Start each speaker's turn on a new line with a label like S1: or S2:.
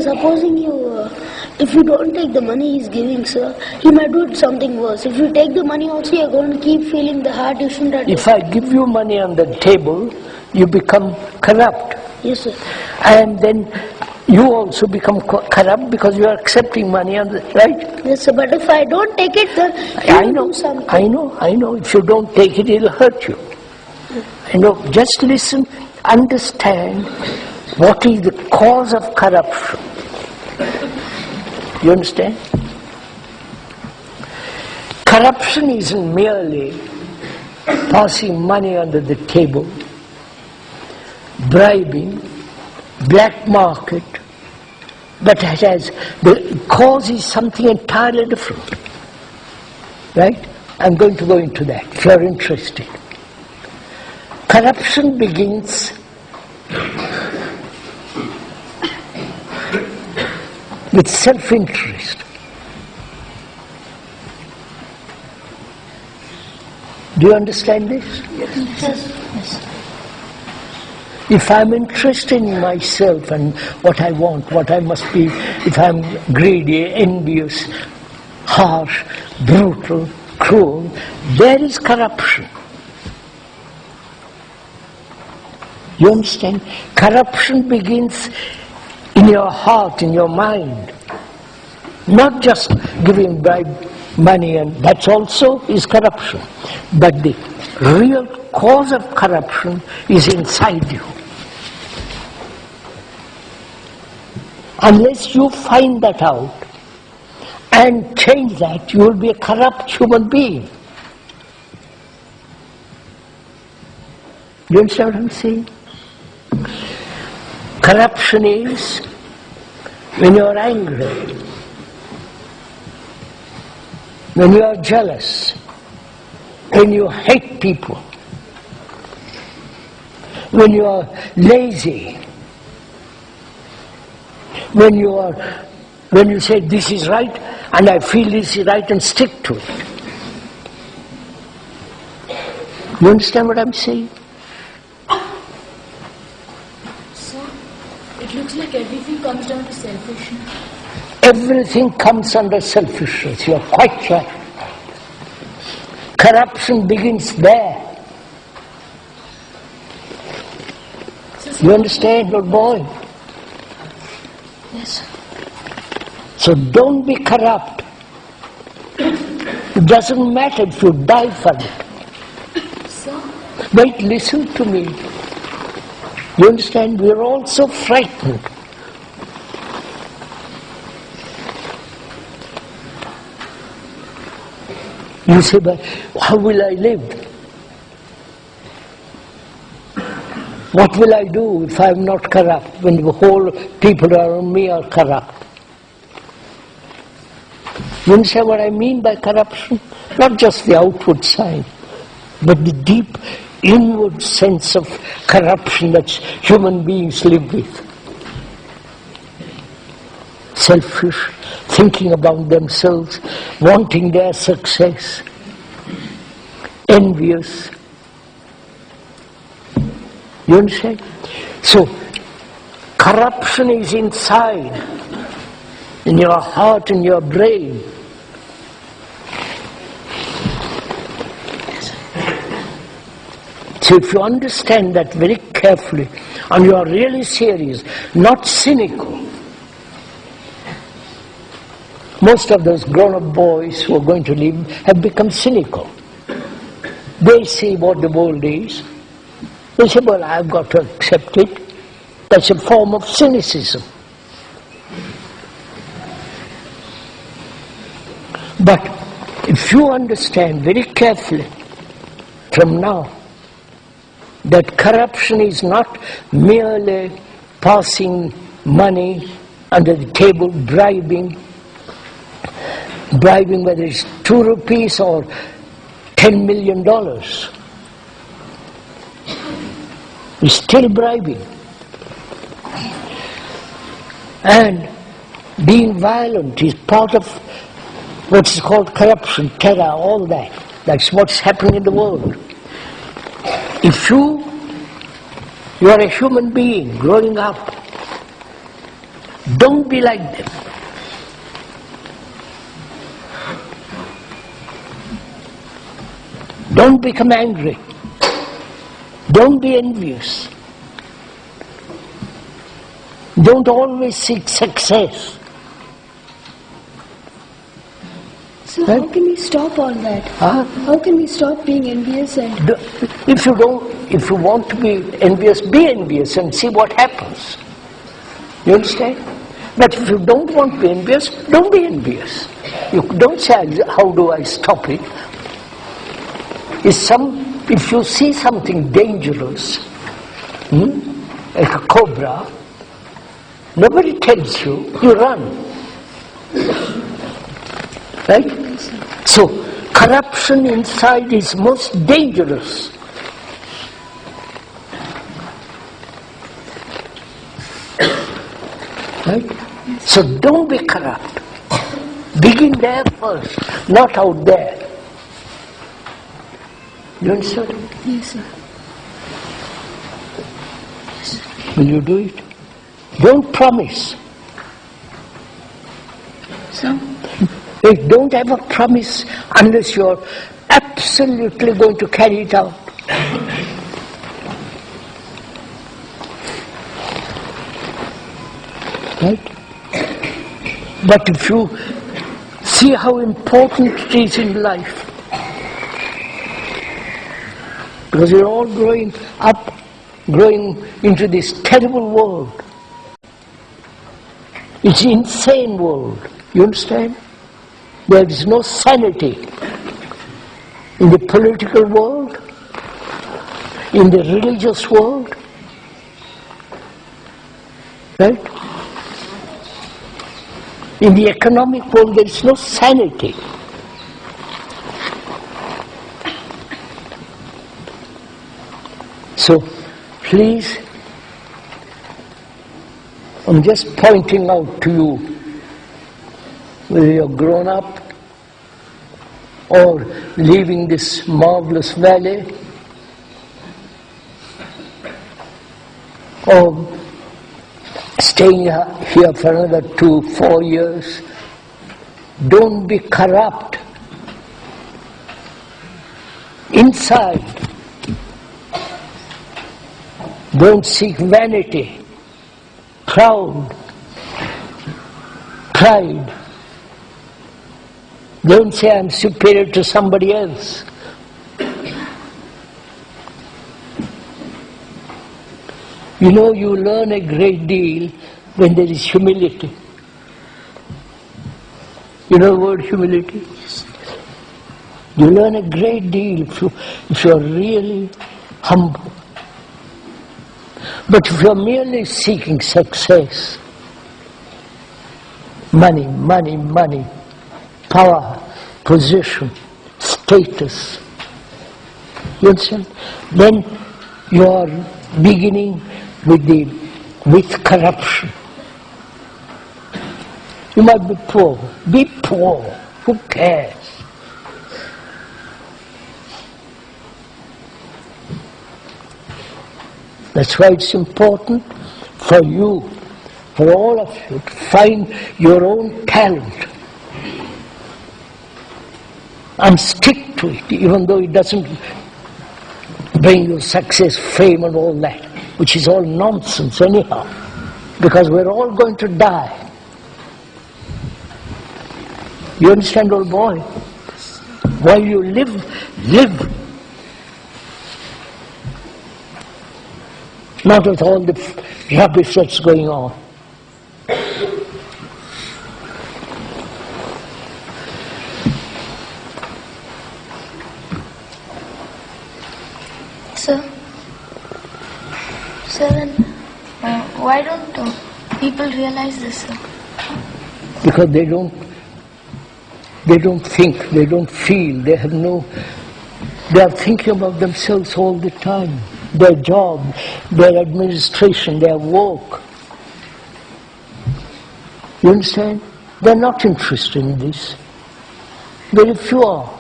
S1: supposing if you don't take the money he's giving, sir, he might do something worse. If you take the money also, you're going to keep feeling the heart. You shouldn't.
S2: If I give you money on the table, you become corrupt.
S1: Yes, sir.
S2: And then you also become corrupt because you are accepting money on the, right?
S1: Yes, sir. But if I don't take it, then
S2: I know. If you don't take it, it'll hurt you. I know. Just listen, understand what is the cause of corruption. You understand? Corruption isn't merely passing money under the table, bribing, black market, but it has, the cause is something entirely different. Right? I'm going to go into that if you're interested. Corruption begins with self-interest. Do you understand this?
S1: Yes.
S2: If I'm interested in myself and what I want, what I must be, if I'm greedy, envious, harsh, brutal, cruel, there is corruption. You understand? Corruption begins in your heart, in your mind. Not just giving bribe money, and that also is corruption. But the real cause of corruption is inside you. Unless you find that out and change that, you will be a corrupt human being. You understand what I'm saying? Corruption is when you are angry, when you are jealous, when you hate people, when you are lazy, when you say this is right and I feel this is right and stick to it. You understand what I'm saying?
S3: It looks like everything comes down to selfishness.
S2: Everything comes under selfishness. You are quite right. Corruption begins there. You understand, old boy?
S3: Yes.
S2: So don't be corrupt. It doesn't matter if you die for it.
S3: Sir?
S2: Wait, listen to me. You understand? We are all so frightened. You say, but how will I live? What will I do if I am not corrupt, when the whole people around me are corrupt? You understand what I mean by corruption? Not just the outward sign, but the deep inward sense of corruption that human beings live with. Selfish, thinking about themselves, wanting their success, envious. You understand? So, corruption is inside, in your heart, in your brain. So if you understand that very carefully, and you are really serious, not cynical. Most of those grown-up boys who are going to live have become cynical. They see what the world is. They say, well, I've got to accept it. That's a form of cynicism. But if you understand very carefully from now that corruption is not merely passing money under the table, bribing whether it's 2 rupees or $10 million, it's still bribing. And being violent is part of what's called corruption, terror, all that. That's what's happening in the world. If You are a human being growing up. Don't be like them. Don't become angry. Don't be envious. Don't always seek success.
S3: So how can we stop all that? How can we stop being envious and...
S2: If you want to be envious and see what happens. You understand? But if you don't want to be envious, don't be envious. You don't say, how do I stop it? If you see something dangerous, like a cobra, nobody tells you, you run. Right? So, corruption inside is most dangerous. Right? So don't be corrupt. Begin there first, not out there. You understand?
S3: Yes, sir.
S2: Will you do it? Don't promise.
S3: So?
S2: Don't ever promise unless you're absolutely going to carry it out. Right? But if you see how important it is in life, because you're all growing up, growing into this terrible world. It's an insane world. You understand? There is no sanity in the political world, in the religious world. Right? In the economic world, there is no sanity. So, please, I'm just pointing out to you, whether you're grown up or leaving this marvelous valley, or staying here for another 2-4 years, don't be corrupt inside. Don't seek vanity, proud, pride. Don't say I'm superior to somebody else. You know, you learn a great deal when there is humility. You know the word humility? You learn a great deal if you are really humble. But if you are merely seeking success, money, money, money, power, position, status, you understand? Then you are beginning with corruption. You might be poor. Be poor. Who cares? That's why it's important for you, for all of you, to find your own talent and stick to it, even though it doesn't bring you success, fame and all that, which is all nonsense anyhow, because we're all going to die. You understand, old boy? While you live, live. Not with all the rubbish that's going on.
S4: So then, why don't people realize this, sir?
S2: Because they don't think, they don't feel, they are thinking about themselves all the time. Their job, their administration, their work. You understand? They're not interested in this. Very few are.